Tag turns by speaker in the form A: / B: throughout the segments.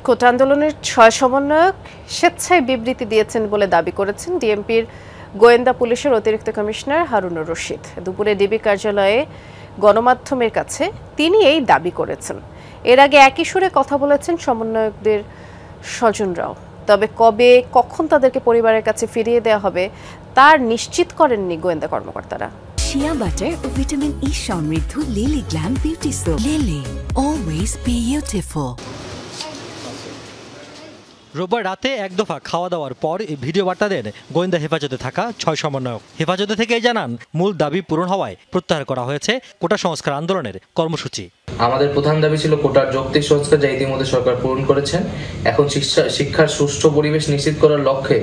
A: কোটা আন্দোলনের ৬ সমন্বয়ক স্বেচ্ছায় বিবৃতি দিয়েছেন বলে দাবি করেছেন ডিএমপির গোয়েন্দা পুলিশের অতিরিক্ত কমিশনার হারুনুর রশিদ। দুপুরে ডিবি কার্যালয়ে গণমাধ্যমের কাছে তিনি এই দাবি করেছেন। এর আগে একই সুরে কথা বলেছেন সমন্বয়কদের স্বজনরাও। তবে কবে কখন তাদেরকে পরিবারের কাছে ফিরিয়ে দেওয়া হবে তার নিশ্চিত করেননি গোয়েন্দা কর্মকর্তারা।
B: শিয়া বাটার ও ভিটামিন ই সমৃদ্ধ lily glam beauty soap. Lily, always beautiful.
C: রোববার রাতে এক দফা খাওয়া দাওয়ার পর এই ভিডিও বার্তা দেন গোয়েন্দা হেফাজতে থাকা ৬ সমন্বয়ক। হেফাজতে থেকে জানান মূল দাবি পূরণ হওয়ায় প্রত্যাহার করা হয়েছে কোটা সংস্কার আন্দোলনের কর্মসূচি।
D: আমাদের প্রধান দাবি ছিল কোটার যৌক্তিক সংস্কার, যা ইতিমধ্যে সরকার পূরণ করেছেন। এখন শিক্ষার সুষ্ঠু পরিবেশ নিশ্চিত করার লক্ষ্যে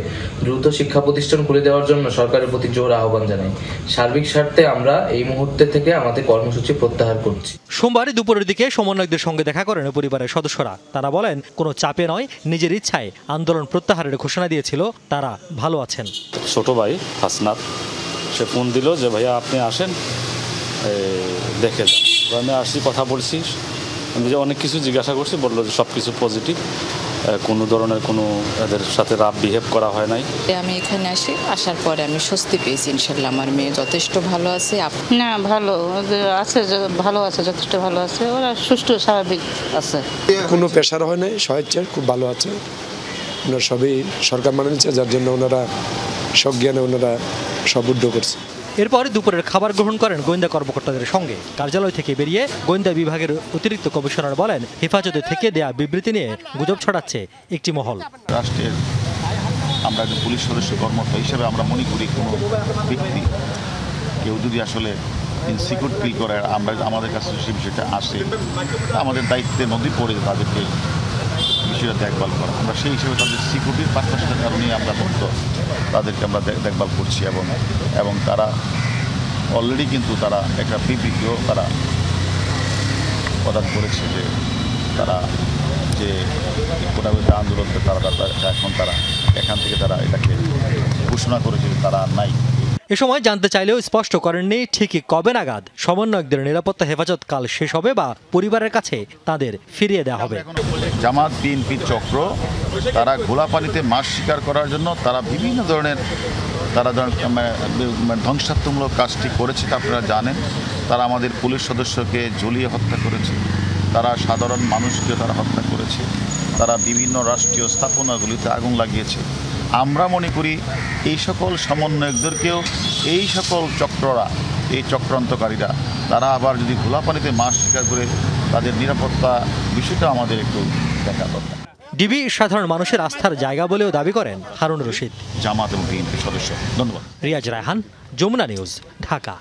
D: দ্রুত শিক্ষা প্রতিষ্ঠান খুলে দেওয়ার জন্য সরকারের প্রতি জোর আহ্বান জানাই। সার্বিক স্বার্থে আমরা এই মুহূর্তে থেকে আমাদের কর্মসূচি প্রত্যাহার করছি।
C: সোমবার দুপুরের দিকে সমন্বয়কদের সঙ্গে দেখা করেন পরিবারের সদস্যরা। তারা বলেন কোনো চাপে নয়, নিজের ইচ্ছায় আন্দোলন প্রত্যাহারের ঘোষণা দিয়েছিল। তারা ভালো আছেন।
E: ছোট ভাই হাসনাত সে ফোন দিল যে ভাইয়া আপনি আসেন দেখে যান। আমি আসছি, কথা বলছি, আমি যে অনেক কিছু জিজ্ঞাসা করছি, বললো যে সব কিছু পজিটিভ, কোনো ধরনের কোনো এদের সাথে রাফ বিহেভ করা হয় নাই।
F: আমি এখানে আসার পরে আমি স্বস্তি পেয়েছি। ইনশাল্লাহ আমার মেয়ে যথেষ্ট ভালো আছে।
G: না ভালো আছে, ভালো আছে, যথেষ্ট ভালো আছে, ওরা সুষ্ঠু স্বাভাবিক আছে,
H: কোনো প্রেশার হয় নাই, স্বেচ্ছায় খুব ভালো আছে। ওনারা সবই সরকার মানে নিচ্ছে, যার জন্য ওনারা সজ্ঞানে ওনারা সব উদ্যোগ করছে।
C: এরপর দুপুরের খাবার গ্রহণ করেন গোয়েন্দা কর্মকর্তাদের সঙ্গে। কার্যালয় থেকে বেরিয়ে গোয়েন্দা বিভাগের অতিরিক্ত কমিশনার বলেন, হেফাজতে থেকে দেয়া বিবৃতি নিয়ে গুজব ছড়াচ্ছে একটি মহল।
I: রাষ্ট্রের আমরা একজন পুলিশ সদস্য কর্মকর্তা হিসেবে আমরা মনে করি কোনো ব্যক্তি কেউ যদি আসলে ইনসিকিউর ফিল করে আমাদের কাছে সেই বিষয়টা আসে, আমাদের দায়িত্বের মধ্যেই পড়ে তাদেরকে বিষয়টা দেখভাল করা। আমরা সেই হিসেবে তাদের সিকিউরিটির পারপাসের কারণেই আমরা তাদেরকে আমরা দেখভাল করছি এবং তারা অলরেডি কিন্তু তারা একটা বিবৃতিও তারা প্রদান করেছে যে তারা যে কোটাবিরোধী আন্দোলনকে তারা এখন তারা এখান থেকে তারা এটাকে ঘোষণা করেছে তারা আর নাই।
C: এ সময় জানতে চাইলেও স্পষ্ট করেননি ঠিকই কবে নাগাদ সমন্বয়কদের নিরাপত্তা হেফাজত কাল শেষ হবে বা পরিবারের কাছে তাদের ফিরিয়ে দেওয়া হবে।
I: জামাত বিএনপির চক্র তারা ঘোলা পানিতে মাছ শিকার করার জন্য তারা বিভিন্ন ধরনের ধ্বংসাত্মকমূলক কাজটি করেছে। আপনারা জানেন, তারা আমাদের পুলিশ সদস্যকে ঝুলিয়ে হত্যা করেছে, তারা সাধারণ মানুষকে তারা হত্যা করেছে, তারা বিভিন্ন রাষ্ট্রীয় স্থাপনাগুলিতে আগুন লাগিয়েছে। আমরা মনে করি এই সকল সমন্বয়কদেরকেও এই সকল চক্ররা, এই চক্রান্তকারীরা তারা আবার যদি ঘোলা পানিতে মাছ শিকার করে তাদের নিরাপত্তা বিষয়টা আমাদের একটু দেখা দরকার।
C: ডিবি সাধারণ মানুষের আস্থার জায়গা বলেও দাবি করেন হারুনুর রশিদ,
I: জামাত এবং বিএনপির সদস্য। ধন্যবাদ।
C: রিয়াজ রায়হান, যমুনা নিউজ, ঢাকা।